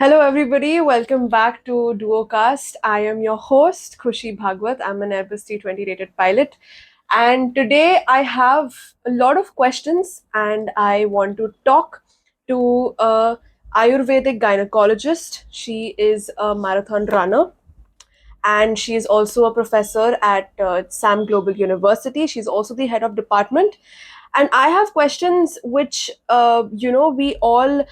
Hello, everybody. Welcome back to Duocast. I am your host, Khushi Bhagwat. I'm an Airbus T20 rated pilot. And today I have a lot of questions, and I want to talk to a Ayurvedic gynecologist. She is a marathon runner, and she is also a professor at SAM Global University. She's also the head of department. And I have questions which, we all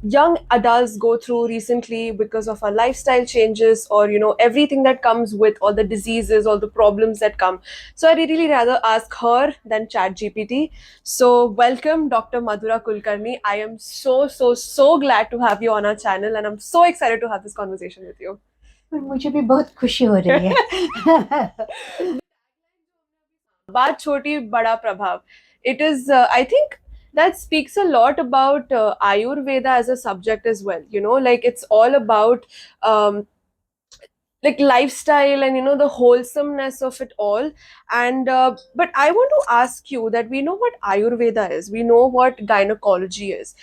young adults go through recently because of our lifestyle changes, or, everything that comes with all the diseases, all the problems that come. So I really rather ask her than chat GPT. So welcome, Dr. Madhura Kulkarni. I am so glad to have you on our channel, and I'm so excited to have this conversation with you. पर मुझे भी बहुत खुशी हो रही है बात छोटी बड़ा प्रभाव. It is, I think, that speaks a lot about Ayurveda as a subject as well. Like it's all about um, like lifestyle and the wholesomeness of it all. And but I want to ask you that we know what Ayurveda is, we know what gynecology is.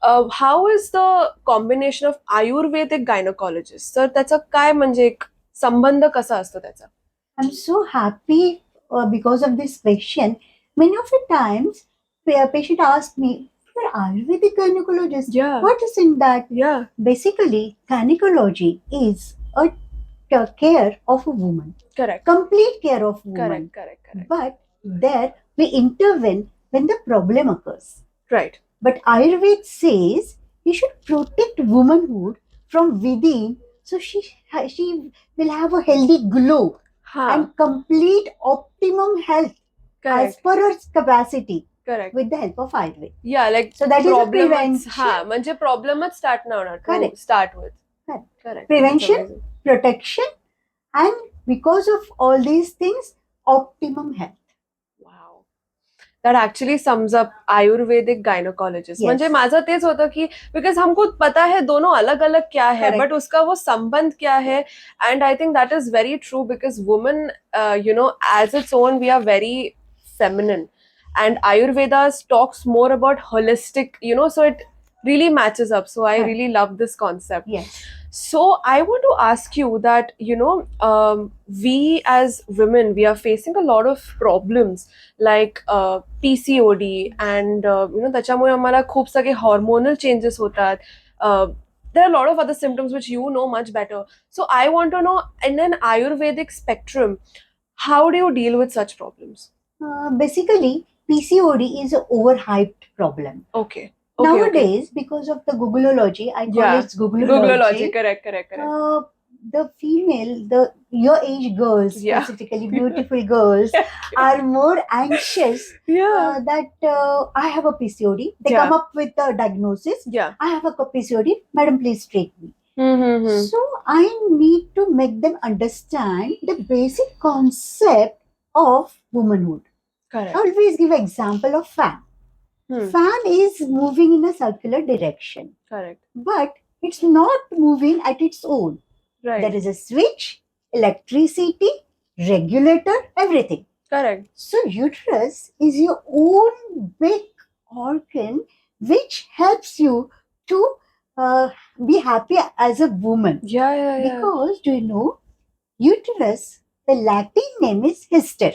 How is the combination of Ayurvedic gynecologist? तर त्याचा काय म्हणजे एक संबंध कसा असतो त्याचा? I'm so happy because of this question. Many of the times, patient ask me, "You're Ayurvedic gynecologist. Yeah. What is in that?" Yeah. Basically, gynecology is a care of a woman, Correct. complete care of woman. Correct. But there we intervene when the problem occurs. Right. But Ayurveda says you should protect womanhood from within, so she will have a healthy glow and complete optimum health as Correct. per her capacity Correct. with the help of Ayurveda. Yeah, like So that is a problem prevention. हा म्हणजे प्रॉब्लेमच start नाही होणार to Correct. start with. Correct. Correct. Prevention, That's amazing. protection, and because of all these things, optimum health. Wow. That actually sums up Ayurvedic gynecologist. Yes. म्हणजे माझं तेच होतं की बिकॉज हमको पता है दोनों अलग अलग क्या है, Correct. बट उसका वो संबंध क्या है. And I think that is very true because women as its own we are very feminine, and Ayurveda talks more about holistic, so it really matches up. So I Correct. really love this concept. Yes. So I want to ask you that, we as women, we are facing a lot of problems like PCOD, and त्याच्यामुळे आम्हाला खूप सगळे hormonal changes होतात. There are a lot of other symptoms which you know much better. So I want to know, in an Ayurvedic spectrum, how do you deal with such problems? Basically, PCOD is an overhyped problem. Okay. Nowadays, because of the Googleology, I call it Googleology. Correct. The female, your age girls, Yeah. specifically beautiful girls, are more anxious Yeah. that I have a PCOD. They Yeah. come up with a diagnosis. Yeah. I have a PCOD. Madam, please treat me. Mm-hmm. So I need to make them understand the basic concept of womanhood. Correct. I always give an example of fan. Fan is moving in a circular direction. Correct. But it's not moving at its own. Right. There is a switch, electricity, regulator, everything. Correct. So uterus is your own big organ which helps you to be happy as a woman. Yeah. Because do you know, uterus, the Latin name is hyster.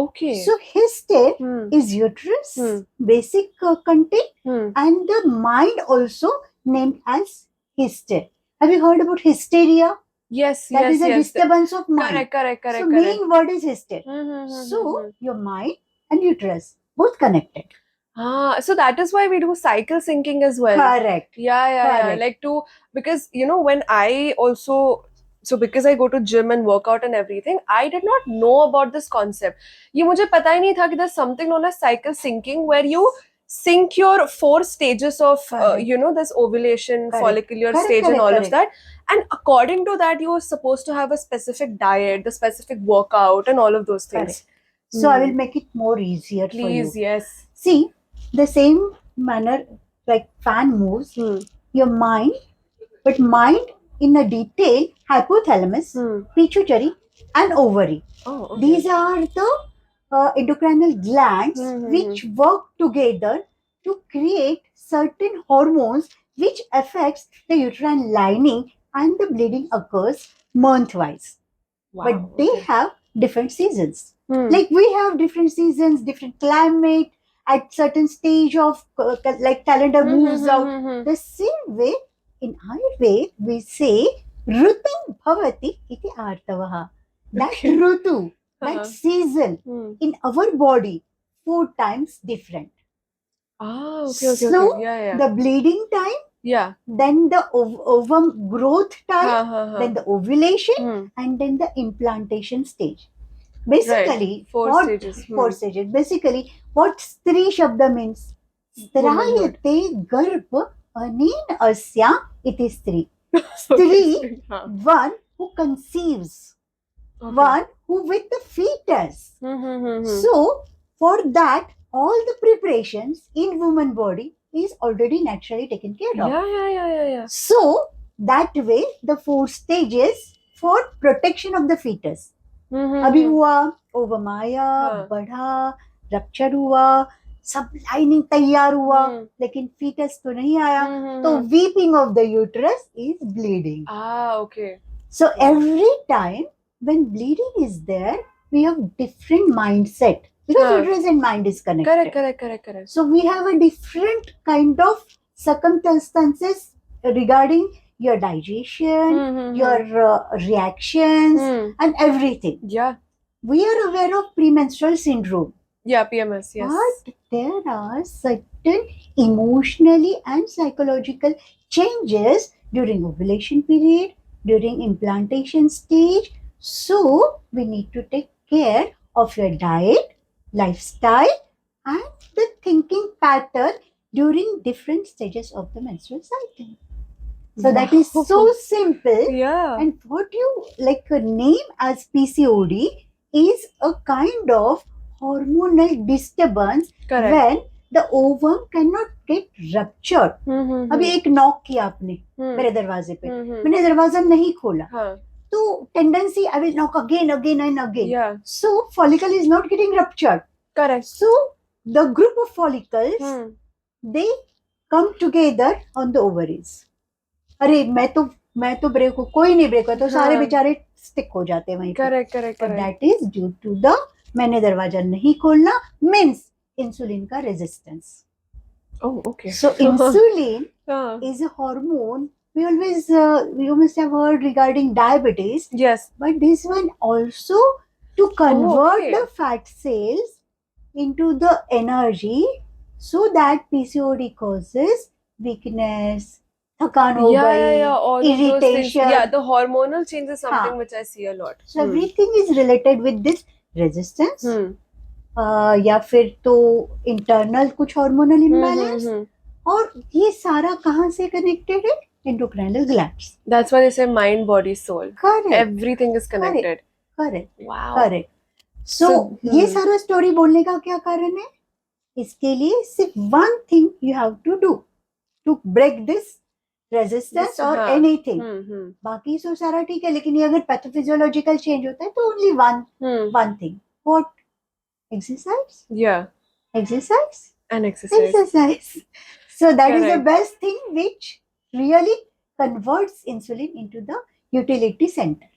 Okay. So hyster is uterus, basic content, and the mind also named as hyster. Have you heard about hysteria? Yes. That is a disturbance of mind. Correct. So main word is hyster. So your mind and uterus both connected. So that is why we do cycle syncing as well. Correct. Yeah. Correct. Like because when I also, so because I go to gym and work out and everything, I did not know about this concept. ये मुझे पता ही नहीं था कि there's something known as cycle syncing, where you sync your 4 stages of this ovulation, Correct. follicular Correct, stage, and correct, all correct. of that. And according to that, you are supposed to have a specific diet, the specific workout, and all of those things. Correct. So I will make it more easier for you. Please, yes. See, the same manner like fan moves, your mind, but mind in a detail, hypothalamus, pituitary, and ovary. Oh, okay. These are the endocrinal glands which work together to create certain hormones which affects the uterine lining, and the bleeding occurs month-wise. Wow. But they okay. have different seasons. Hmm. Like we have different seasons, different climate, at certain stage of like calendar moves out. The same way in Ayurveda we say Rutam Bhavati iti Artavaha. That Okay. Rutu, that Uh-huh. season Hmm. in our body 4 times different. Ah, okay. So Yeah. the bleeding time, Yeah. then the ovum growth time, Ha. then the ovulation, Hmm. and then the implantation stage. Right. Basically, 4 what stages. 4 stages? Basically, what Stri Shabda means? Womanhood. Strayate garb anin asya iti Stri. Okay. Stri, Huh. one who conceives, Okay. one who with the fetus. Hmm. So, for that, all the preparations in woman body is already naturally taken care of. Yeah. So, that way, the 4 stages for protection of the fetus. अभी हुआ ovum आया, हाँ. बढ़ा, rupture हुआ, सब lining तैयार हुआ, लेकिन फीटस तो नहीं आया, तो weeping of the uterus is bleeding. Ah, okay. So every time when bleeding is there, we have different mindset because Huh. uterus and mind is connected. Correct. So we have a different kind of circumstances regarding your digestion, your reactions, and everything. Yeah. We are aware of premenstrual syndrome. Yeah, PMS, yes. But there are certain emotionally and psychological changes during ovulation period, during implantation stage. So we need to take care of your diet, lifestyle, and the thinking pattern during different stages of the menstrual cycle. So that is so simple. Yeah. And what you like name as PCOD is a kind of hormonal disturbance Correct. when the ovum cannot get ruptured. अभी एक knock किया आपने मेरे दरवाजे पे, मैंने दरवाजा नहीं खोला, तो tendency I will knock again and again. Yeah. So follicle is not getting ruptured. Correct. So the group of follicles they come together on the ovaries. अरे मैं तो ब्रेक हूँ, कोई नहीं ब्रेक हुआ, तो सारे बेचारे स्टिक हो जाते हैं वहीं पे. Correct. That is due to the मैंने दरवाजा नहीं खोलना मीन्स इंसुलिन का resistance. Oh, okay. So insulin is a hormone. You must have heard regarding diabetes. Yes. But this one also to convert the fat cells into the energy so that PCOD causes weakness, थकान हो गई, all irritation. Yeah, the hormonal change is something which I see a lot. So everything is related with this resistance. या फिर तो internal कुछ hormonal imbalance, और ये सारा कहाँ से कनेक्टेड है? Endocrinal glands. That's why they say mind, body, soul. Correct. Everything is connected. Correct. Wow. Correct. So ये सारा स्टोरी बोलने का क्या कारण है? इसके लिए सिर्फ one thing you have to do to break this resistance or anything. बाकी तो सारा ठीक है, लेकिन ये अगर पैथोफिजियोलॉजिकल चेंज होता है तो only one thing. What? Exercise? Yeah. Exercise? And exercise. So that is the best thing which really converts insulin into the utility center.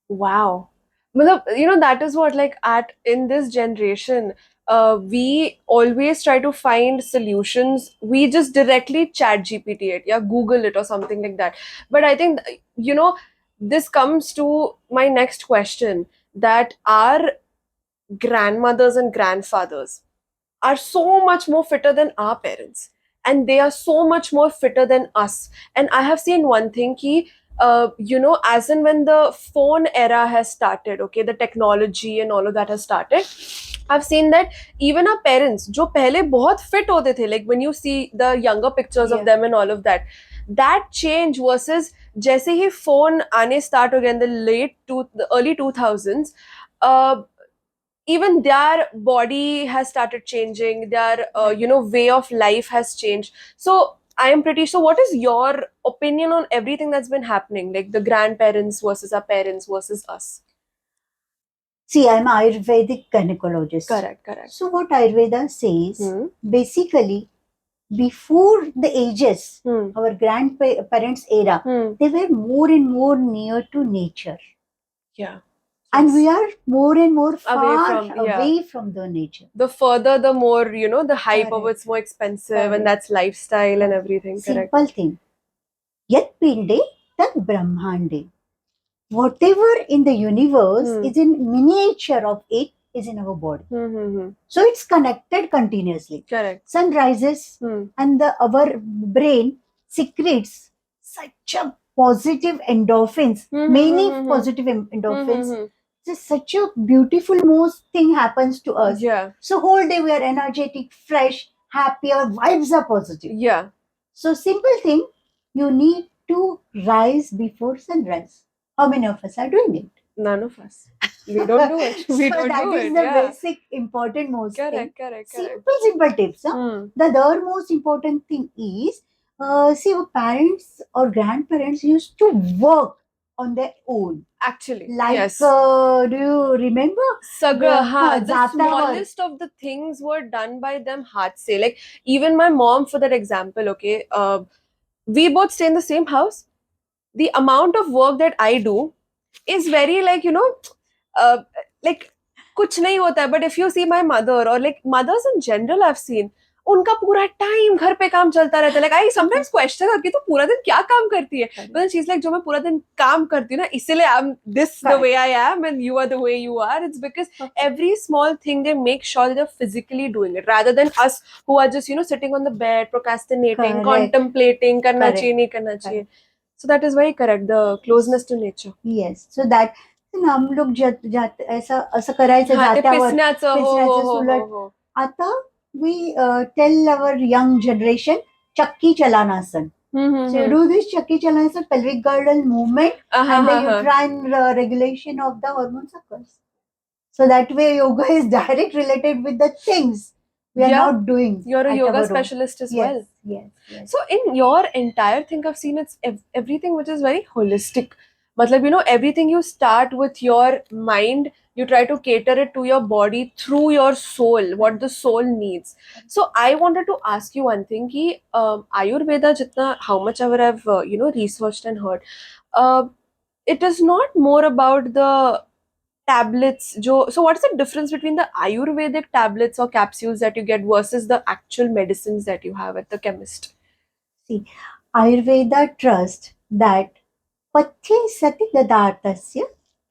Wow. You know, that is what, like, in this generation, we always try to find solutions. We just directly chat GPT it, yeah, Google it or something like that. But I think, you know, this comes to my next question, that our grandmothers and grandfathers are so much more fitter than our parents, and they are so much more fitter than us. And I have seen one thing ki, you know, as in when the phone era has started, okay, the technology and all of that has started, I've seen that even our parents, जो पहले बहुत fit होते थे, like when you see the younger pictures of them and all of that, that change versus जैसे ही phone आने start हो गए in the early 2000s, even their body has started changing, their you know, way of life has changed. So I am pretty sure, what is your opinion on everything that's been happening, like the grandparents versus our parents versus us? See, I'm Ayurvedic gynecologist. Correct. So what Ayurveda says, basically, before the ages, Hmm. our grandparents' era, Hmm. they were more and more near to nature. Yeah. And we Yes. are more and more far from- yeah. away from the nature. The further, the more, the hype of Correct. it's more expensive, Correct. and that's lifestyle and Correct. everything. Correct. Simple thing. Yat pinde tat brahmande. Whatever in the universe Hmm. is in miniature of it is in our body. Hmm. So it's connected continuously. Correct. Sun rises Hmm. and our brain secretes such a positive endorphins, many positive endorphins. Just such a beautiful most thing happens to us. Yeah. So whole day we are energetic, fresh, happy, our vibes are positive. Yeah. So simple thing, you need to rise before sunrise. How many of us are doing it? None of us. We don't do it. We So don't that do is it. the Yeah. basic important most thing. Correct. Correct. Correct. Simple tips. Huh? Hmm. The other most important thing is, see, our parents or grandparents used to work on their own. Actually, Like, yes. do you remember? The Jata smallest of the things were done by them haath se. Like, even my mom, for that example, okay, we both stay in the same house. The amount of work that I do is very, like, uh, like, कुछ नहीं होता है. But if you see my mother, or like mothers in general I've seen, उनका पूरा time घर पे काम चलता रहता है. Like, I sometimes question her कि तू पूरा दिन क्या काम करती है. But then she's like, जो मैं पूरा दिन काम करती हूँ ना, इसीलिए I'm this the way I am and you are the way you are. It's because every small thing they make sure that they're physically doing it, rather than us who are just sitting on the bed procrastinating, Correct. contemplating, करना Correct. चाहिए नहीं करना चाहिए. So that is very correct. The closeness to nature. Yes. So that हम लोग जात ऐसा असं करायचं हा, ते जात्यावर पिसण्याचं, हो, हो, पिसण्याचं हो, सुलट. हो, हो. आता we tell our young generation चक्की चलानासन. So you do this chakki chalanasan, pelvic girdle movement, and the uterine regulation of the hormones occurs. So that way yoga is direct related with the things we are not doing. You're a at yoga our own. specialist as Yes, well. yes. So in your entire thing, I've seen it's everything which is very holistic. Matlab, everything you start with your mind, you try to cater it to your body through your soul, what the soul needs. So I wanted to ask you one thing, ki, Ayurveda, jitna, how much ever I've, researched and heard, uh, it is not more about the tablets. So what's the difference between the Ayurvedic tablets or capsules that you get versus the actual medicines that you have at the chemist? See, Ayurveda trusts that Pathe Sati Gadartasya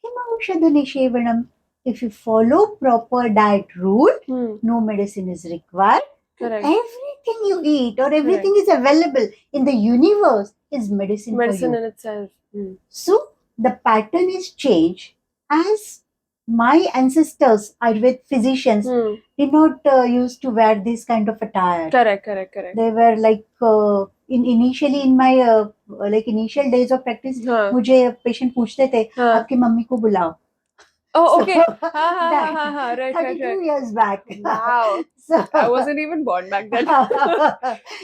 Himaushadha Nishevanam. If you follow proper diet rule, no medicine is required. Correct. Everything you eat or everything is available in the universe is medicine for you. In itself. So the pattern is changed as my ancestors, Ayurvedic physicians, did not used to wear this kind of attire. Correct. They were like initially in my like initial days of practice, मुझे patient पूछते थे आपकी mummy को बुलाओ. Oh, okay. Right. 32 years back. Wow. So I wasn't even born back then.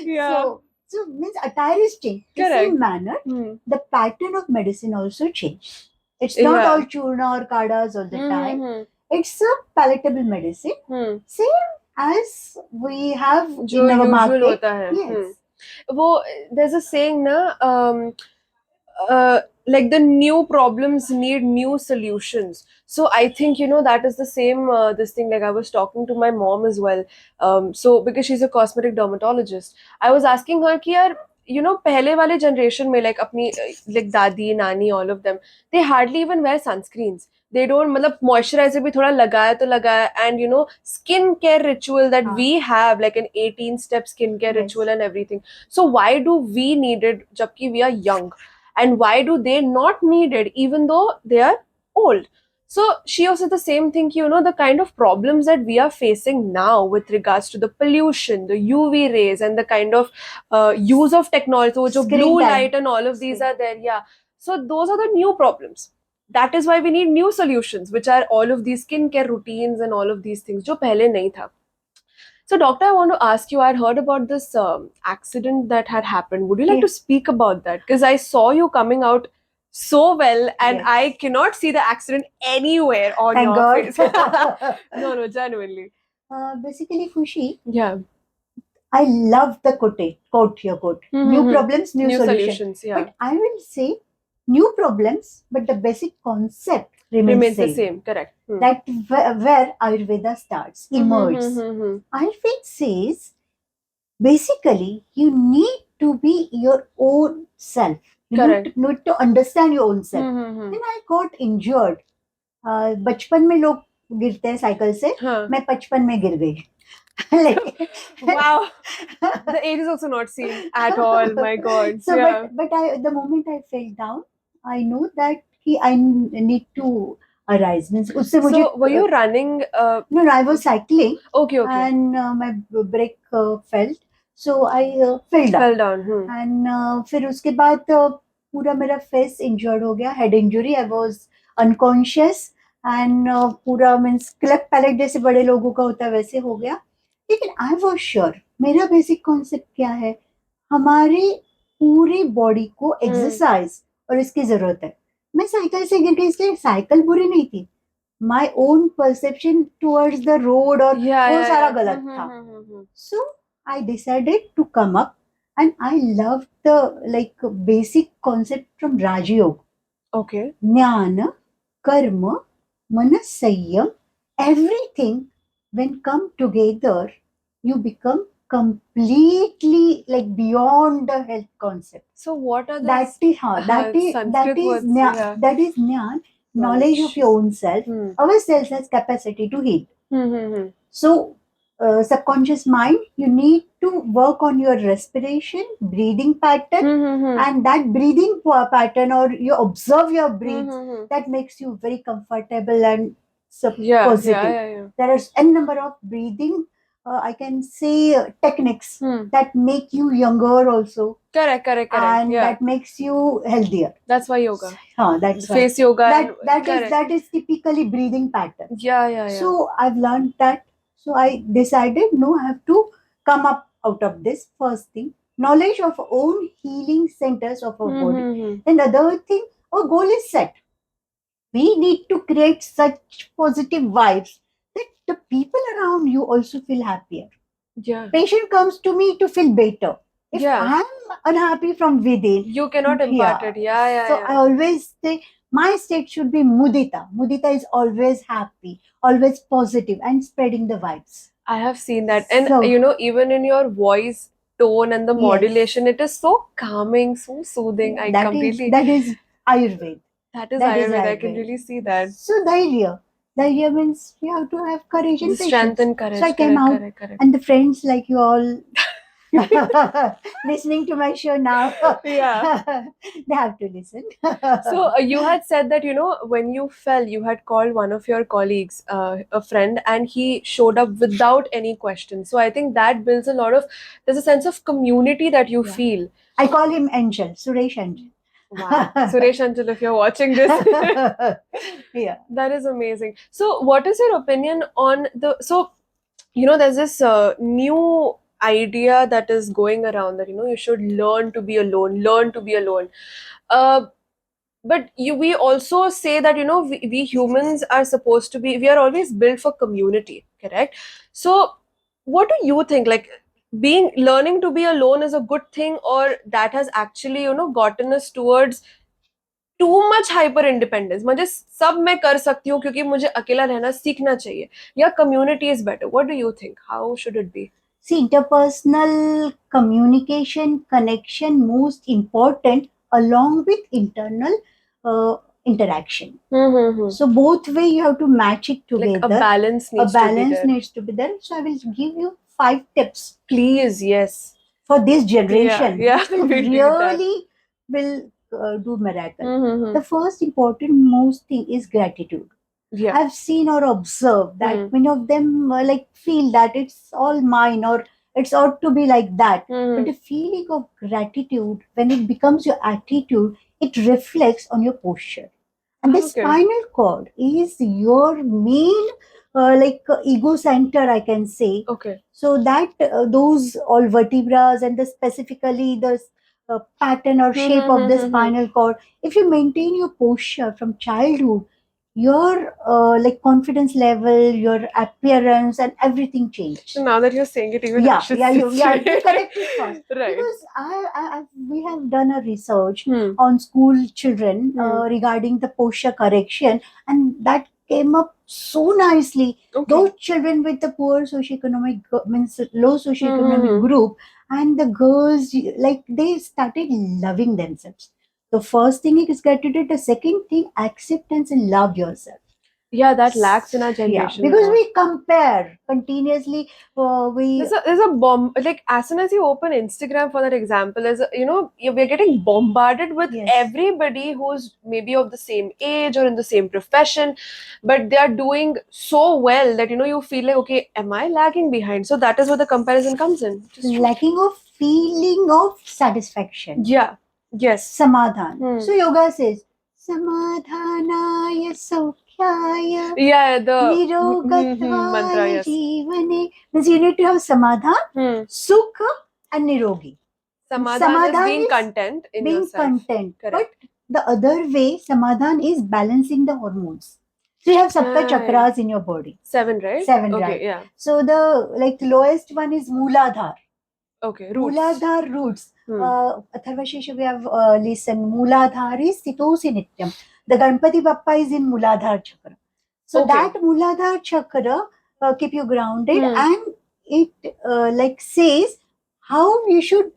Yeah. So means attire is changed. In the same manner, the pattern of medicine also changed. It's not all churna or kadas all the time. It's a palatable medicine. Same as we have in our market. होता है. Yes. There's a saying na, like the new problems need new solutions. So I think that is the same this thing. Like, I was talking to my mom as well, so because she's a cosmetic dermatologist, I was asking her कि यार पहले वाले generation में, like अपनी like दादी नानी, all of them, they hardly even wear sunscreens. They don't, मतलब moisturizer भी थोड़ा लगाया तो लगाया, and skin care ritual that we have, like an 18-step skin care ritual and everything. So why do we need it जबकि we are young? And why do they not need it even though they are old? So she also said the same thing, the kind of problems that we are facing now with regards to the pollution, the UV rays, and the kind of use of technology, so blue light and all of these are there. Yeah. So those are the new problems. That is why we need new solutions, which are all of these skincare routines and all of these things, जो पहले नहीं था. So, doctor, I want to ask you, I had heard about this accident that had happened. Would you like to speak about that? Because I saw you coming out so well, and I cannot see the accident anywhere on Thank your God. face. No, genuinely. Basically, Khushi. Yeah. I love the quote here quote. New Mm-hmm. problems, new New solution. solutions, yeah. But I will say new problems, but the basic concept remains Remains the same. same, correct. That where Ayurveda starts, emerges. Mm-hmm. Ayurveda says basically you need to be your own self. You Correct. need to understand your own self. Mm-hmm. When I got injured, बचपन में लोग गिरते हैं cycle से, Huh. मैं 55 में गिर गई. Like, Wow. The age is also not seen at all. My God. so Yeah. but I, the moment I fell down, I know that I need to arise. Means उससे मुझे So, were you running? no, I was cycling Okay, okay. and my brake fell, so I fell down. Fell down. And फिर उसके बाद पूरा मेरा face injured हो गया, head injury. I was unconscious and पूरा मीन्स क्लेफ्ट पैलेट जैसे बड़े लोगों का होता है वैसे हो गया. लेकिन आई वाज श्योर, मेरा बेसिक कॉन्सेप्ट क्या है, हमारी पूरी बॉडी को एक्सरसाइज और इसकी जरूरत है. मैं साइकिल से गिर गई इसलिए साइकिल बुरी नहीं थी, my own perception towards the road और वो सारा गलत था. सो I decided to come up and I loved the like basic concept from Raja Yoga. Okay. Jnana, karma, manasayam, everything when come together, you become completely like beyond the health concept. So what are the That is how Sanskrit words? Yeah. that is jnana, knowledge of your own self. Our self has capacity to heal. So subconscious mind, you need to work on your respiration, breathing pattern, and that breathing pattern, or you observe your breath, that makes you very comfortable and positive. There are n number of breathing I can say techniques that make you younger also. Correct. And that makes you healthier. That's why yoga. That's Face yoga. That is typically breathing pattern. Yeah. So I've learned that. So I decided, no, I have to come up out of this. First thing, knowledge of own healing centers of our body. And other thing, our goal is set. We need to create such positive vibes that the people around you also feel happier. Yeah. Patient comes to me to feel better. If I'm unhappy from within, you cannot impart it. So I always say my state should be mudita. Mudita is always happy, always positive, and spreading the vibes. I have seen that. And you know, even in your voice tone and the modulation, it is so calming, so soothing. That is Ayurveda. That is Ayurveda. I can really see that. So Dhairya means you have to have courage and strength and courage. So I came out, and the friends like you all listening to my show now, they have to listen. So you had said that, you know, when you fell, you had called one of your colleagues, a friend, and he showed up without any question. So I think that builds a lot of, there's a sense of community that you feel. I call him Angel, Suresh Angel. Wow. Suresh Angel, if you're watching this. That is amazing. So what is your opinion on so, you know, there's this new idea that is going around that, you know, you should learn to be alone. But we also say that, you know, we humans are supposed to be, we are always built for community, correct? So what do you think, like, learning to be alone is a good thing, or that has actually, you know, gotten us towards too much hyper independence? मुझे सब मैं कर सकती हूँ क्योंकि मुझे अकेला रहना सीखना चाहिए, या community is better? What do you think? How should it be? See, interpersonal communication, connection, most important along with internal interaction. So both way you have to match it together. Like a balance needs to be there. So I will give you 5 tips. Please, yes. For this generation. Yeah. Really will do miracle. The first important most thing is gratitude. I've seen or observed that many of them like feel that it's all mine or it's ought to be like that. But the feeling of gratitude, when it becomes your attitude, it reflects on your posture. And the spinal cord is your main ego center, I can say. Okay. So that those all vertebrae and the specifically the pattern or shape of the spinal cord, if you maintain your posture from childhood, your like confidence level, your appearance, and everything changed. So now that you're saying it, even I Yeah, should yeah, see you correct it first. Right. Because we have done a research Hmm. on school children Hmm. regarding the posture correction, and that came up so nicely. Okay. Those children with the poor socioeconomic means low socioeconomic Hmm. group, and the girls, like, they started loving themselves. The first thing is get to do. The second thing, acceptance and love yourself. Yeah, that lacks in our Yeah, generation a because lot. we compare continuously. There's a bomb, like as soon as you open Instagram for that example, we're getting bombarded with Yes. everybody who's maybe of the same age or in the same profession, but they are doing so well that you feel like, okay, am I lagging behind? So that is where the comparison comes in. Which is true. lacking of feeling of satisfaction. Yeah. Yes. Samadhan. So yoga says Samadhanaya Saukhyaya Yeah, the mantra, Nirogatvaya yes. Jivane. Means you need to have Samadhan, Sukha, and Nirogi. Samadhan is being content in being yourself. content. Correct. But the other way, Samadhan is balancing the hormones. So you have Sapta Right. chakras in your body. 7, right? 7, Okay, right? yeah. So the lowest one is Mooladhar. Okay, roots. Mooladhar roots. Atharvashesha we have listened. Mooladhar is Sitosi Nityam. The Ganpati Bappa is in Mooladhar chakra. So Okay. that Mooladhar chakra keep you grounded, Hmm. and it like says how you should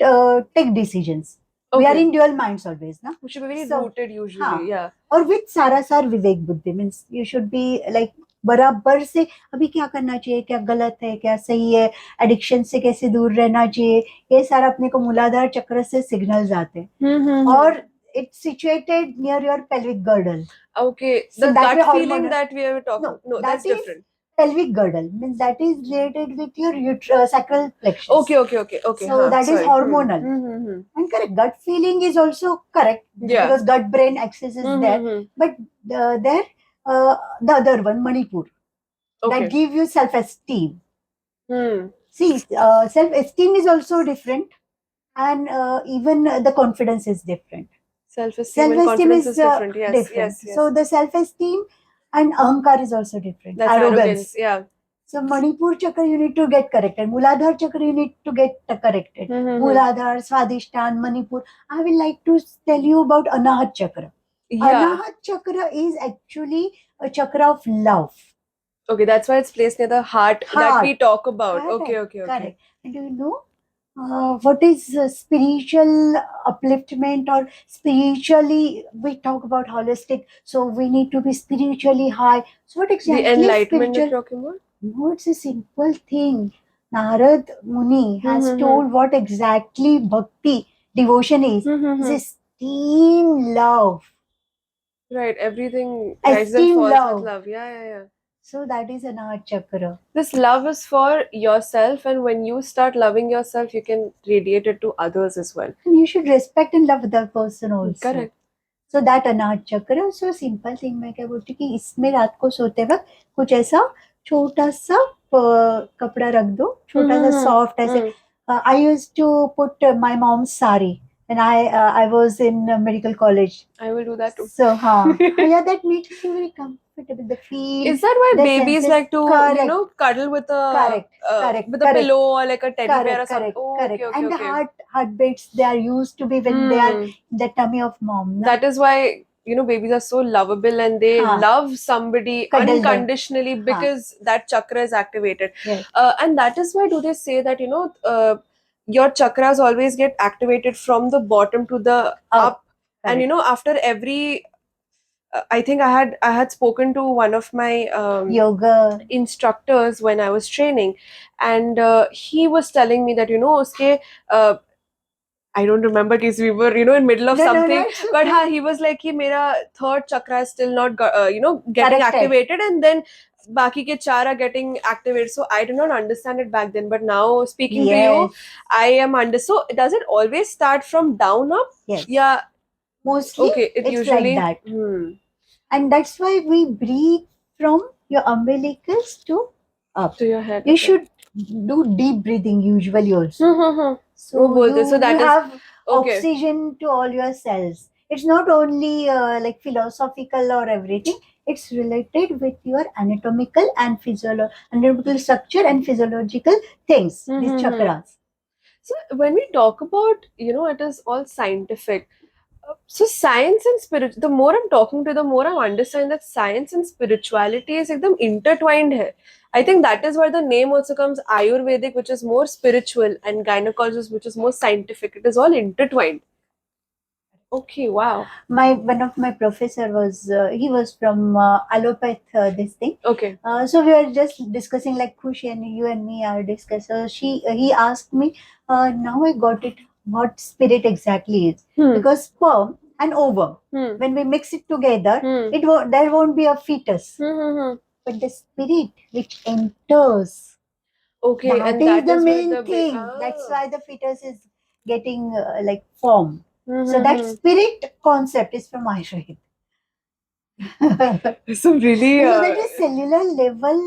take decisions. We are Okay. in dual minds always, na? We should be very So, rooted usually. हाँ. Yeah. और with सारासार विवेक बुद्धि means you should be like बराबर से अभी क्या करना चाहिए, क्या गलत है, क्या सही है, एडिक्शन से कैसे दूर रहना चाहिए, ये सारा अपने को मूलाधार चक्र से सिग्नल्स आते हैं. और it's situated near your pelvic girdle. Okay, So the that gut way feeling hormonal. that we were talking. No, that that's is different. Pelvic girdle means that is related with your sacral plexus. Okay. So that is hormonal. And correct, gut feeling is also correct. Yeah. Because gut brain axis is there. But there, the other one, Manipur, Okay. that give you self esteem. Hmm. See, self esteem is also different, and even the confidence is different. Self-esteem and confidence is different. Yes, different. yes. So the self esteem and ahankar is also different. That's arrogance. Yeah. So Manipur chakra you need to get corrected. Mooladhar chakra you need to get corrected. Mooladhar, Swadhisthana, Manipur. I will like to tell you about Anahat chakra. Yeah. Anahat chakra is actually a chakra of love. Okay, that's why it's placed near the heart that we talk about. Correct, Okay. correct. And do you know what is spiritual upliftment, or spiritually we talk about holistic, so we need to be spiritually high. So what exactly The enlightenment spiritual? you're talking about? No, it's a simple thing. Narad Muni has told what exactly bhakti, devotion is. It's esteem love. Right, everything rises and Esteem falls love. with love. Yeah. So that is an art chakra. This love is for yourself, and when you start loving yourself, you can radiate it to others as well. And you should respect and love the person also. Correct. So that अनाज चक्र. So simple thing मैं क्या बोलती कि इसमें रात को सोते वक्त कुछ ऐसा छोटा सा कपड़ा रख दो, छोटा सा soft ऐसे. I used to put my mom's sari when I was in medical college. I will do that too. So yeah, that makes you very comfortable. The feel. Is that why the babies senses. like to Correct. cuddle with a Correct. with a pillow or like a teddy bear or something? Correct. Oh, Correct. okay. And the heartbeats they are used to be when they are in the tummy of mom. Na? That is why babies are so lovable, and they love somebody Cuddle unconditionally because that chakra is activated. Yes. And that is why do they say that your chakras always get activated from the bottom to the up. And after every I think I had spoken to one of my yoga instructors when I was training, and he was telling me that uske I don't remember because we were in middle of something, but he was like कि मेरा third chakra is still not getting activated, and then बाकी के चार are getting activated. So I did not understand it back then, but now speaking to you, I am so does it always start from down up? Yes. Yeah. Mostly it it's usually like that. And that's why we breathe from your umbilicus to up. To your head. You should do deep breathing usually also. So you you have oxygen to all your cells. It's not only like philosophical or everything. It's related with your anatomical and anatomical structure and physiological things. These Mm-hmm. chakras. So when we talk about, it is all scientific. So science and spirit, the more I'm talking to, the more I'm understanding that science and spirituality is एकदम intertwined hai. I think that is where the name also comes Ayurvedic, which is more spiritual, and gynecologist, which is more scientific. It is all intertwined. Okay, wow. My one of my professor was he was from allopath this thing. Okay. So we were just discussing like Khushi and you and me are discussing. So he asked me, now I got it what spirit exactly is, Hmm. because sperm and ovum, Hmm. when we mix it together, Hmm. there won't be a fetus, Hmm. but the spirit which enters, Okay, that and is that the is where main the big thing. That's why the fetus is getting like formed. So that Hmm. spirit concept is from Ayurveda. So really, So that is cellular level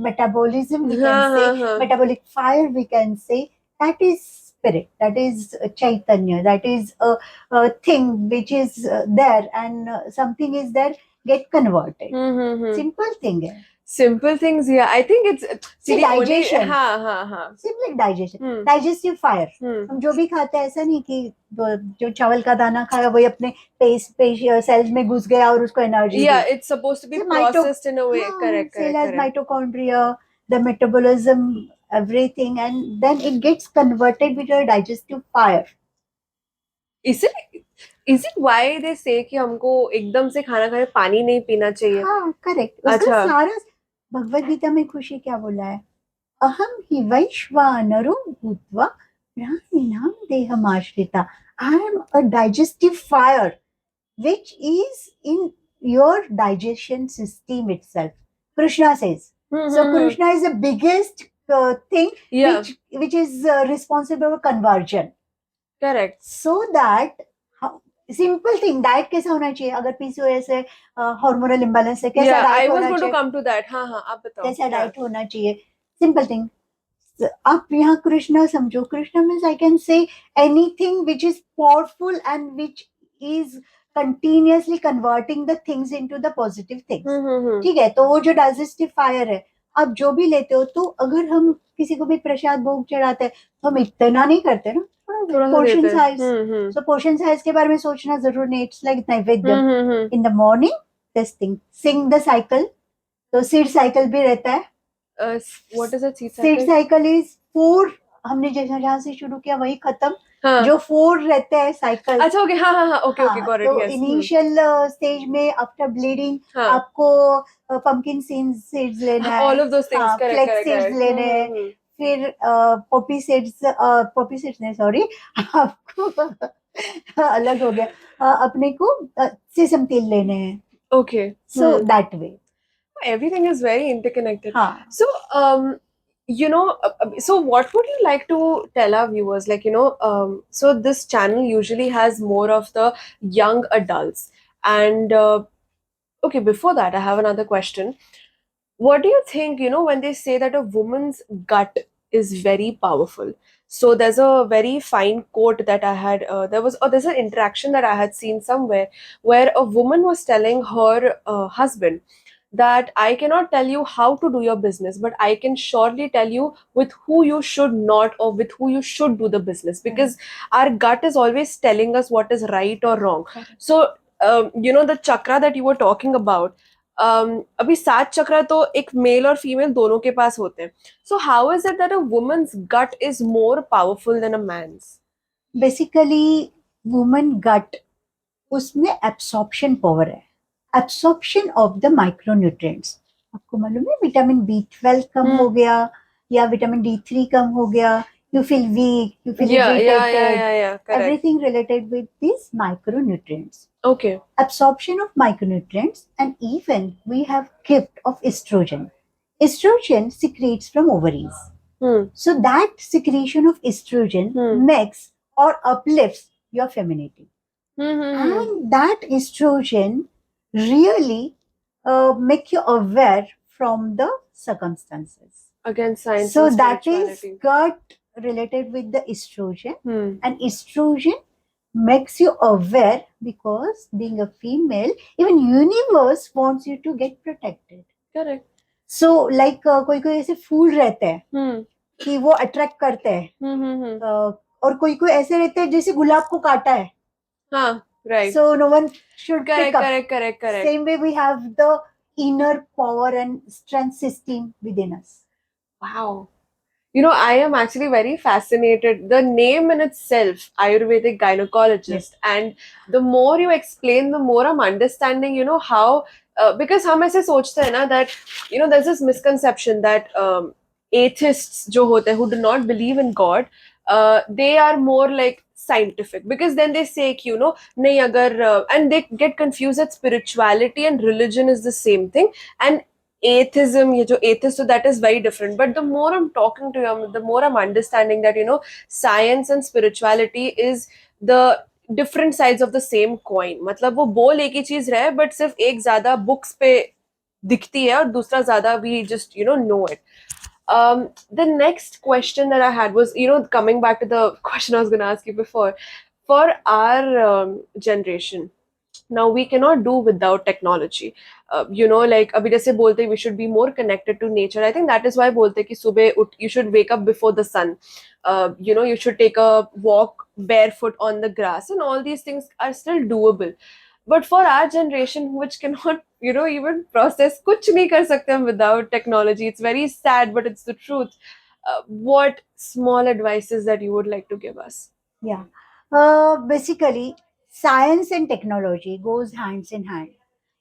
metabolism, we can say, huh. metabolic fire, we can say. That is spirit, that is chaitanya, that is a thing which is there, and something is there, get converted. Hmm. Simple thing hai. Simple things, yeah. I think it's See, the only digestion, ha. Simply digestion, Hmm. Digestive fire. Hmm. हम जो भी खाते हैं ऐसा नहीं कि जो चावल का दाना खाया वही अपने पेश सेल्स में घुस गया और उसको energy the. Yeah, it's supposed to be processed in a way. हाँ, Correct, cell correct, has correct. mitochondria, the metabolism, everything, and then it gets converted with your digestive fire. Is it why they say कि हमको एकदम से खाना खाए पानी नहीं पीना चाहिए? हाँ, करेक्ट. उसका अच्छा. सारा भगवत गीता में खुशी क्या बोला है? अहम हि वैश्वानरो भूत्वा प्राणिनां देहमाश्रिता. I am a digestive fire which is in your digestion system itself. Krishna says. So Krishna is the biggest thing Yeah, which is responsible for conversion. correct. So that simple thing, diet कैसा होना चाहिए अगर PCOS है, hormonal imbalance है, कैसा Yeah, I diet was होना going to चाहिए, come to that. हाँ, आप बताओ. कैसा Yeah. डाइट होना चाहिए. Simple thing. आप यहाँ कृष्णा समझो. Krishna means I can say anything which is powerful and which is continuously converting the things into the positive things. ठीक है, तो वो जो डाइजेस्टिव फायर है, आप जो भी लेते हो, तो अगर हम किसी को भी प्रसाद भोग चढ़ाते हैं तो हम इतना नहीं करते ना, थोड़ा सा पोर्शन देते हैं. साइज. सो पोर्शन साइज के बारे में सोचना जरूर नहीं. इट्स लाइक नैवेद्य. In the morning this thing, sing the cycle. तो सीड साइकिल भी रहता है. What is it? Seed seed cycle? Cycle is 4. हमने जहाँ से शुरू किया वही खत्म. हाँ. जो 4 रहते हैं साइकिल. अच्छा, ओके. हाँ. Okay, हाँ, got it. तो Yes. इनिशियल स्टेज में आफ्टर ब्लीडिंग हाँ. आपको पंपकिन सीड्स लेना है. All of those things. हाँ, Correct, flax correct, seeds correct. लेने हैं. फिर पॉपी सीड्स नहीं, सॉरी, आपको अलग हो गया. अपने को सेसम तेल लेने हैं. Okay. So that way. Everything is very interconnected. हाँ. So, so what would you like to tell our viewers? Like, so this channel usually has more of the young adults. And, okay, before that, I have another question. What do you think, when they say that a woman's gut is very powerful? So there's a very fine quote that I had, there's an interaction that I had seen somewhere where a woman was telling her husband that I cannot tell you how to do your business, but I can surely tell you with who you should not or with who you should do the business, because our gut is always telling us what is right or wrong. So, the chakra that you were talking about, अभी 7 चक्र तो एक mail और female दोनों के पास होते हैं. So how is it that a woman's gut is more powerful than a man's? Basically woman gut, उसमें एब्सॉर्प्शन पावर है. Absorption of the micronutrients. आपको मालूम है विटामिन B12 कम हो गया या विटामिन D3 कम हो गया, you feel weak, you feel irritated. Yeah, correct. Everything related with these micronutrients. Okay. Absorption of micronutrients, and even we have gift of estrogen. Estrogen secretes from ovaries. So that secretion of estrogen makes or uplifts your femininity. And that estrogen really make you aware from the circumstances. Again, science So and that is spirituality. gut related with the estrogen. And estrogen makes you aware, because being a female, even universe wants you to get protected. Correct. So like कोई कोई ऐसे फूल रहते हैं Hmm. कि वो attract करते हैं, Hmm. और कोई कोई ऐसे रहते हैं जैसे गुलाब को काटा है, Huh. Right. so no one should pick Correct. up. Correct. Same way we have the inner power and strength system within us. Wow. You know, I am actually very fascinated. The name in itself, Ayurvedic gynecologist, Yes. and the more you explain, the more I'm understanding, you know, how, because हम ऐसे सोचते हैं ना that, you know, there's this misconception that atheists जो होते हैं, who do not believe in God, they are more like scientific, because then they say कि, you know, नहीं अगर, and they get confused that spirituality and religion is the same thing, and atheism, ye jo atheist, so that is very different. But the more I'm talking to you, the more I'm understanding that, you know, science and spirituality is the different sides of the same coin. मतलब वो बोल एक ही चीज रहे, but सिर्फ एक ज्यादा books पे दिखती है और दूसरा ज्यादा we just, you know it. The next question that I had was, you know, coming back to the question I was going to ask you before, for our generation, now we cannot do without technology. You know, like abhi jaise bolte we should be more connected to nature. I think that is why bolte ki subah you should wake up before the sun. You know, you should take a walk barefoot on the grass, and all these things are still doable. But for our generation, which cannot, you know, even process kuch nahi kar sakte hum without technology, it's very sad, but it's the truth. What small advices that you would like to give us? Yeah. Basically, science and technology goes hands in hand.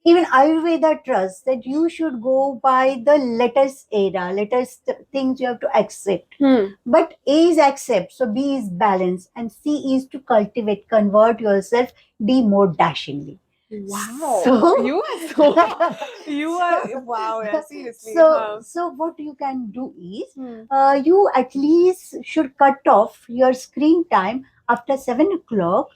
Even Ayurveda trusts that you should go by the latest era, latest things you have to accept. But A is accept, so B is balance, and C is to cultivate, convert yourself, D more dashingly. Wow. So You are so, you are, wow, yeah, seriously. So what you can do is, Hmm. you at least should cut off your screen time after 7 o'clock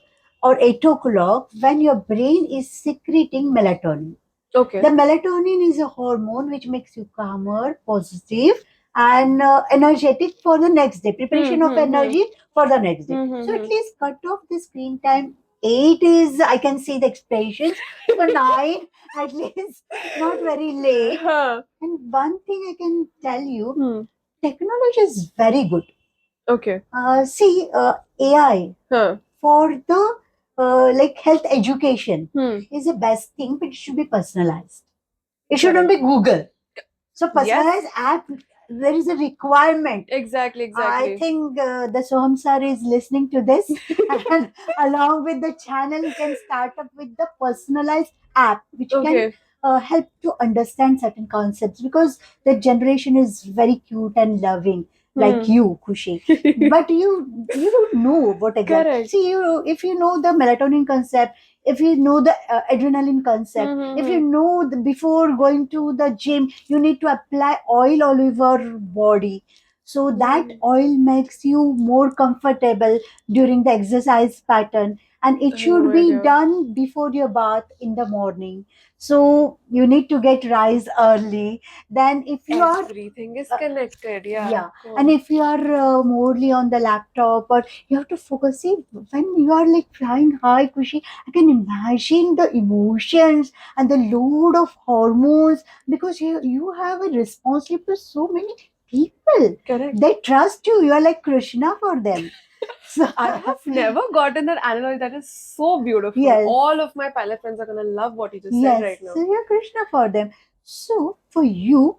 or 8 o'clock, when your brain is secreting melatonin. Okay. The melatonin is a hormone which makes you calmer, positive, and energetic for the next day. Preparation of energy for the next day. So at least cut off the screen time. 8 is, I can see the expressions. So 9, at least not very late. Huh. And one thing I can tell you, Hmm. technology is very good. Okay. See, AI Huh. for the like health education Hmm. is the best thing, but it should be personalized. It shouldn't be Google. So personalized app, there is a requirement. Exactly. I think the Soham sir is listening to this, and along with the channel, he can start up with the personalized app, which can Okay. help to understand certain concepts, because the generation is very cute and loving, like you, Kushi. But you don't know what exactly. Correct. See, you if you know the melatonin concept, if you know the adrenaline concept, if you know before going to the gym, you need to apply oil all over body, so that oil makes you more comfortable during the exercise pattern, and it I should know be idea. done before your bath in the morning. So you need to get rise early. Then if you are Everything is connected. Yeah. yeah, Go and on. if you are morely on the laptop, or you have to focus. See, when you are like flying high, Kushi, I can imagine the emotions and the load of hormones, because you have a responsibility for so many people. Correct. They trust you. You are like Krishna for them. So, I have never gotten that analogy. That is so beautiful. Yes. All of my pilot friends are gonna love what you just said yes, right now. so you're Krishna for them. So for you,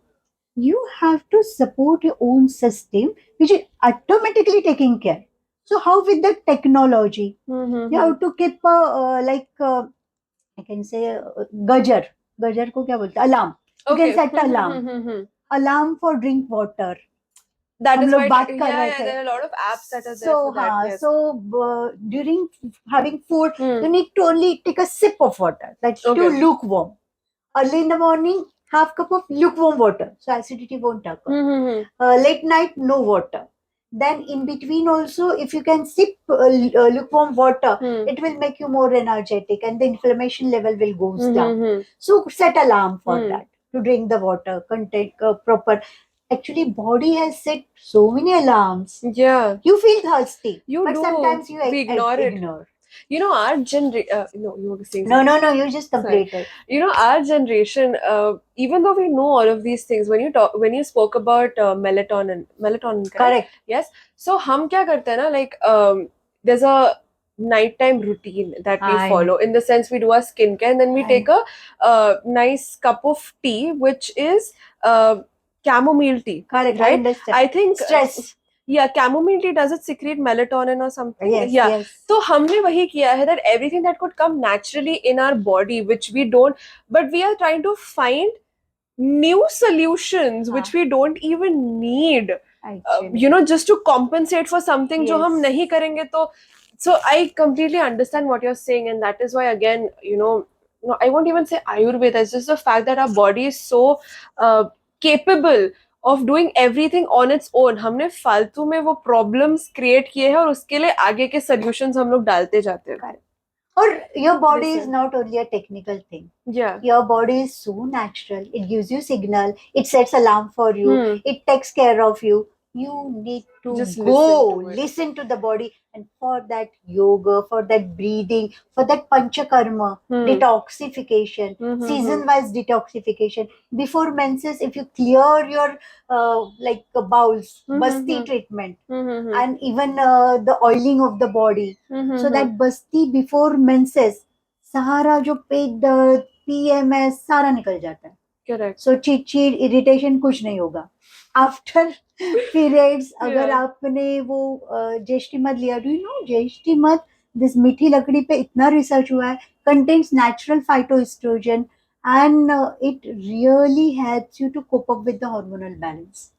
you have to support your own system, which is automatically taking care. So how with the technology? You have to keep I can say gajar. Gajar को क्या बोलते हैं? Alarm. You Okay. can set alarm. Alarm for drink water. That हम is लोग why, बात कर रहे yeah, थे. there are a lot of apps that are there So for that. हाँ, Yes. so during having food, Hmm. you need to only take a sip of water. That's too Okay. lukewarm. Early in the morning, half cup of lukewarm water, so acidity won't occur. Late night, no water. Then in between also, if you can sip lukewarm water, it will make you more energetic, and the inflammation level will goes down. So set alarm for that, to drink the water, contain proper. Actually, body has set so many alarms. Yeah. You feel thirsty, You but do. sometimes you We ignore it. ignore. You know, our generation. No, you were saying No, something. no, no. You just Sorry. completed. You know, our generation. Even though we know all of these things, when you spoke about melatonin, correct? Correct. Yes. So हम क्या करते हैं ना, like there's a nighttime routine that we I follow. know. In the sense, we do our skincare and then we I take a nice cup of tea, which is chamomile tea, Correct. I right? understand. I think Stress. yeah, chamomile tea, does it secrete melatonin or something? Yes, Yeah. yes. तो हमने वही किया है, that everything that could come naturally in our body, which we don't, but we are trying to find new solutions which हाँ, we don't even need, actually. you know, just to compensate for something जो हम Yes. नहीं करेंगे तो. So I completely understand what you're saying, and that is why, again, you know, no, I won't even say Ayurveda. It's just the fact that our body is so capable of doing everything on its own. हमने फालतू में वो problems create किए हैं और उसके लिए आगे के solutions हम लोग डालते जाते हैं. Correct. Or your body is Listen. not only a technical thing. Yeah. Your body is so natural. It gives you signal. It sets alarm for you. Hmm. It takes care of you. You need to Just go listen to it. listen to the body, and for that yoga, for that breathing, for that panchakarma, detoxification, season wise detoxification. Before menses, if you clear your like bowels, basti treatment, and even the oiling of the body, so that basti before menses, सारा जो पेट दर्द PMS सारा निकल जाता है. Correct. सो चिड़चिड़ irritation कुछ नहीं होगा आफ्टर पीरियड्स. अगर Yeah. आपने वो ज्येष्ठी मध लिया, डू यू नो ज्येष्ठी मध, दिस मीठी लकड़ी पे इतना रिसर्च हुआ है, contains natural phytoestrogen, and it really helps you to cope up with the hormonal balance.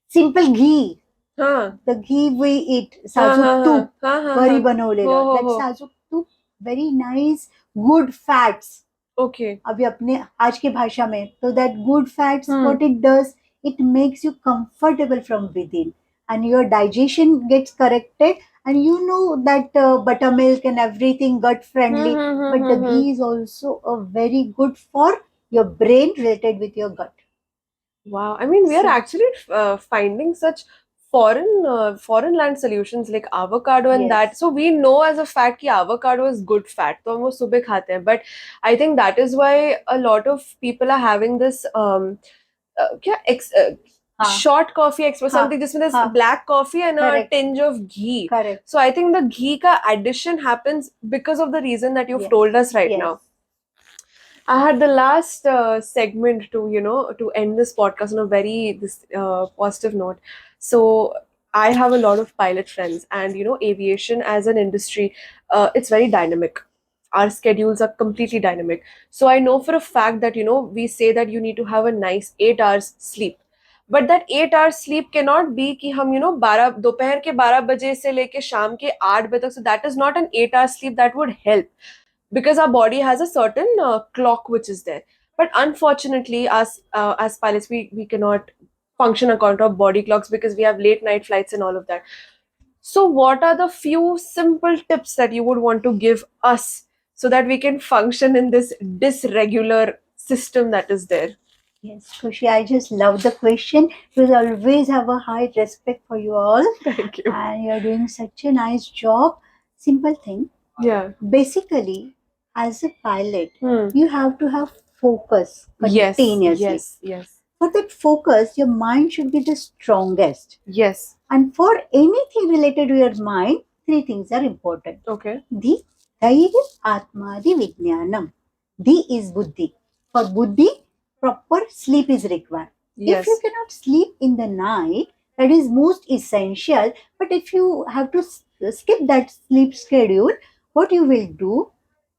Simple ghee, हाँ. the ghee we eat, हाँ साजूक हाँ तूप हाँ हाँ घरी हाँ. बनवलेलं, हो हो that हो. साजूक तूप, very nice, good fats. Okay. अभी अपने आज की भाषा में, तो that good fats, Hmm. what it does, it makes you comfortable from within, and your digestion gets corrected, and you know that buttermilk and everything gut friendly, but the ghee is also a very good for your brain related with your gut. Wow. I mean, we are So- actually finding such foreign land solutions like avocado and Yes. that. So we know as a fact कि avocado is good fat. तो हम वो सुबह खाते हैं. But I think that is why a lot of people are having this क्या हाँ, short coffee express, हाँ, something जिसमें there's हाँ. black coffee and a Correct. tinge of ghee. Correct. So I think the ghee ka addition happens because of the reason that you've Yes. told us right Yes. now. I had the last segment to, you know, to end this podcast on a very positive note. So I have a lot of pilot friends, and you know, aviation as an industry, it's very dynamic. Our schedules are completely dynamic. So I know for a fact that, you know, we say that you need to have a nice 8 hours sleep. But that 8 hours sleep cannot be कि हम, you know, 12 दोपहर के 12 बजे से लेके शाम के 8 बजे तक. So that is not an 8 hour sleep that would help, because our body has a certain clock which is there. But unfortunately, as pilots, we cannot function according to our body clocks because we have late night flights and all of that. So what are the few simple tips that you would want to give us so that we can function in this dysregular system that is there? Yes, Kushi, I just love the question. You always have a high respect for you all, Thank you. and you're doing such a nice job. Simple thing. Yeah. Basically, as a pilot, Hmm. you have to have focus Yes. continuously. Yes. Yes. For that focus, your mind should be the strongest. Yes. And for anything related to your mind, three things are important. Okay. The Dhairya Atmadi Vijnanam. The is Buddhi. For Buddhi, proper sleep is required. Yes. If you cannot sleep in the night, that is most essential. But if you have to skip that sleep schedule, what you will do,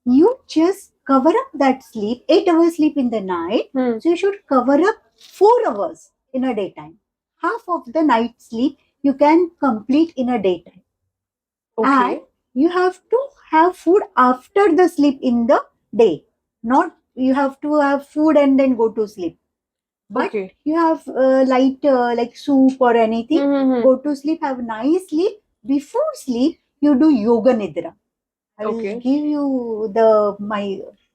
you just cover up that sleep, 8 hours sleep in the night. Hmm. So you should cover up 4 hours in a daytime. Half of the night sleep you can complete in a daytime. And Okay. you have to have food after the sleep in the day. Not you have to have food and then go to sleep. But Okay. you have light like soup or anything. Mm-hmm. Go to sleep, have nice sleep. Before sleep, you do yoga nidra. I will Okay. give you the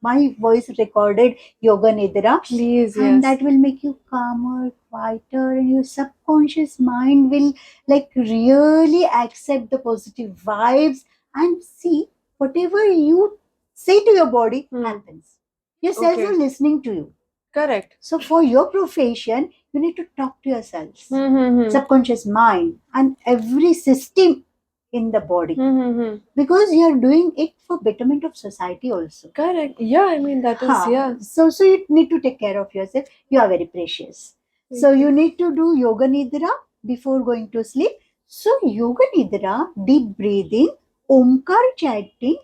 my voice recorded yoga nidra, Please, and yes. that will make you calmer, quieter, and your subconscious mind will like really accept the positive vibes. And see, whatever you say to your body happens. Your cells Okay. are listening to you. Correct. So for your profession, you need to talk to yourselves, subconscious mind, and every system in the body, because you are doing it for betterment of society also. Correct. Yeah, I mean that is yeah. So you need to take care of yourself. You are very precious. So you need to do yoga nidra before going to sleep. So yoga nidra, deep breathing, omkar chanting,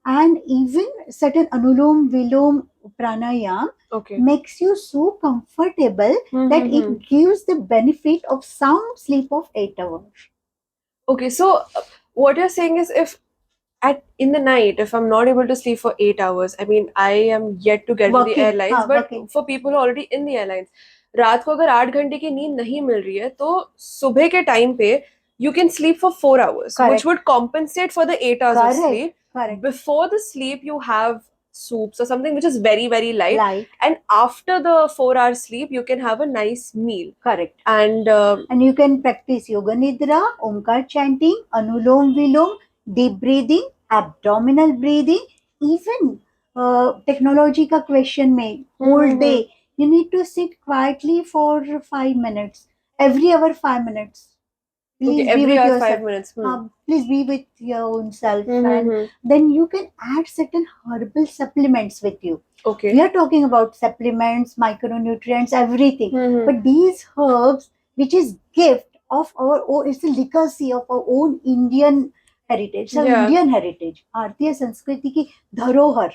and even certain anulom vilom pranayam Okay. makes you so comfortable that it gives the benefit of sound sleep of 8 hours. Okay, so what you're saying is if in the night, if I'm not able to sleep for 8 hours, I mean, I am yet to get in the Working, airlines, but working. for people who are already in the airlines, रात को अगर 8 घंटे की नींद नहीं मिल रही है तो सुबह के टाइम पे you can sleep for 4 hours, Correct. which would compensate for the 8 hours of Correct, sleep. correct. Before the sleep, you have soups or something which is very, very light. Light. And after the 4 hour sleep, you can have a nice meal. Correct. And you can practice yoga nidra, omkar chanting, anulom vilom, deep breathing, abdominal breathing. Even technology ka question mein, whole day you need to sit quietly for 5 minutes. Every hour 5 minutes. Please okay, be every with hour yourself. 5 minutes. Please be with your own self, and then you can add certain herbal supplements with you. Okay. We are talking about supplements, micronutrients, everything. But these herbs, which is gift of our own, it's a legacy of our own Indian heritage. So Yeah. Indian heritage, Bharatiya Sanskriti ki dharohar.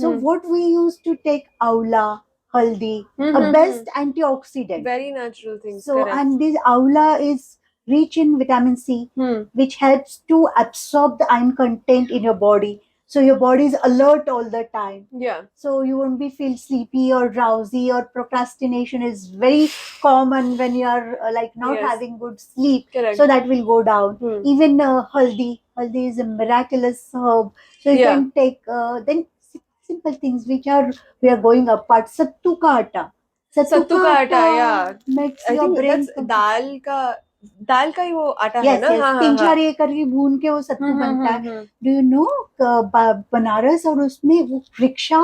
So what we used to take awla, haldi, a best antioxidant. Very natural things. So correct. and this awla is rich in vitamin C, which helps to absorb the iron content in your body. So your body is alert all the time. Yeah. So you won't be feel sleepy or drowsy, or procrastination is very common when you are like not Yes. having good sleep. Correct. So that will go down. Even haldi is a miraculous herb. So you Yeah. can take then simple things which are we are going apart. Sattu ka atta. सत्तू का आटा yeah. makes I your think brain that's दाल का ही वो आटा है yes, ना yes. हाँ हाँ तीन हाँ चार ये करके भून के वो सत्तू बनता है. डू यू नो बनारस और उसमें वो रिक्शा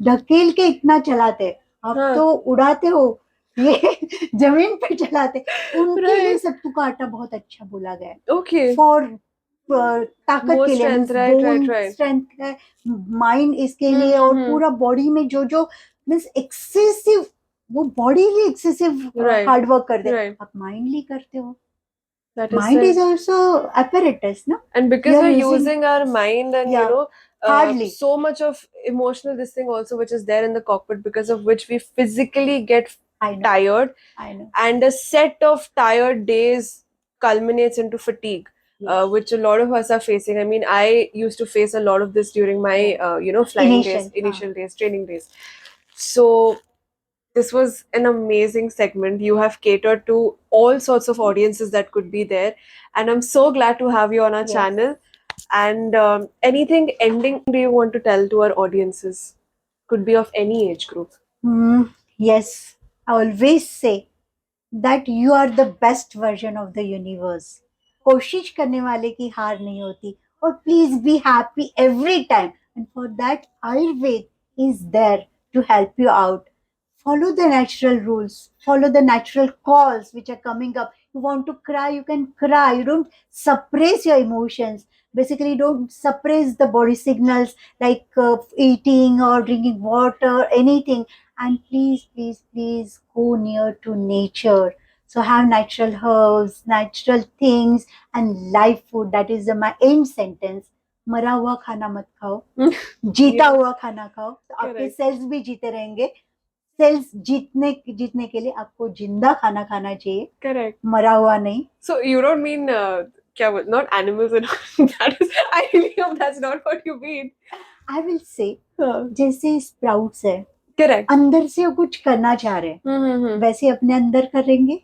ढकेल के इतना चलाते हैं. आप हाँ. तो उड़ाते हो, ये जमीन पे चलाते. उनके लिए Right. सत्तू का आटा बहुत अच्छा बोला गया है. Okay. फॉर ताकत More के लिए, strength, means right, bone right, right. Strength है, माइंड इसके लिए, और पूरा बॉडी में जो जो मीन्स एक्सेसिव, वो बॉडी ही एक्सेसिव Right. हार्ड वर्क कर दे. Right. आप माइंडली करते हो. That is Mind right. is also apparatus, no? And because We are we're using- using our mind and Yeah. Hardly. so much of emotional this thing also which is there in the cockpit, because of which we physically get I know. tired, I know. and a set of tired days culminates into fatigue. Yes. Which a lot of us are facing. I mean, I used to face a lot of this during my flying initial days, training days. So this was an amazing segment. You have catered to all sorts of audiences that could be there, and I'm so glad to have you on our Yes. channel. And anything ending do you want to tell to our audiences? Could be of any age group. Yes. I always say that you are the best version of the universe. कोशिश करने वाले की हार नहीं होती. और please be happy every time. And for that, Ayurveda is there to help you out. Follow the natural rules. Follow the natural calls which are coming up. You want to cry, you can cry. You don't suppress your emotions. Basically, don't suppress the body signals like eating or drinking water, anything. And please, please, please go near to nature. So have natural herbs, natural things, and live food. That is my end sentence. मरा हुआ खाना मत खाओ, जीता हुआ खाना खाओ. तो आपके सेल्स भी जीते रहेंगे. सेल्स जीतने के लिए आपको जिंदा खाना खाना चाहिए. Correct. मरा हुआ नहीं. So you don't mean not animals and that is, I really hope that's not what you mean. I will say जैसे स्प्राउट्स है, Correct. अंदर से वो कुछ करना चाह रहे हैं, वैसे अपने अंदर करेंगे.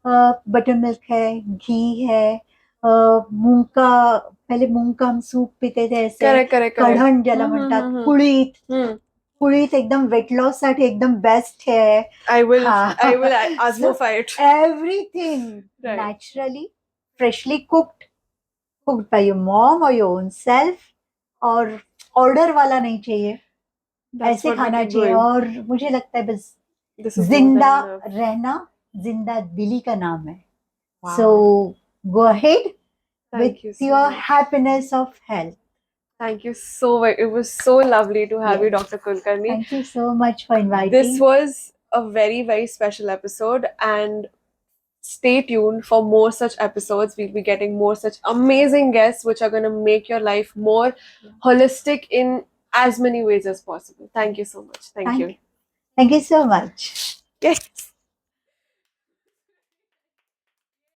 बटर मिल्क है, घी है, मूंग का, पहले मूंग का हम सूप पीते थे ऐसे. कढण ज्याला म्हणतात, कुळीत एकदम वेट लॉस साठी एकदम बेस्ट है. I will osmofy it. Everything naturally, freshly cooked, cooked by your mom or your own self, और ऑर्डर वाला नहीं चाहिए, That's ऐसे what we खाना keep चाहिए. doing. और मुझे लगता है बस This is more जिंदा than enough. रहना, जिंदा दिली का नाम है. Wow. So go ahead with Thank you so your much. happiness of health. Thank you so much. It was so lovely to have you, Yes. Dr. Kulkarni. Thank you so much for inviting. This was a very, very special episode, and stay tuned for more such episodes. We'll be getting more such amazing guests which are going to make your life more holistic in as many ways as possible. Thank you so much. Thank you. Thank you so much. Yes.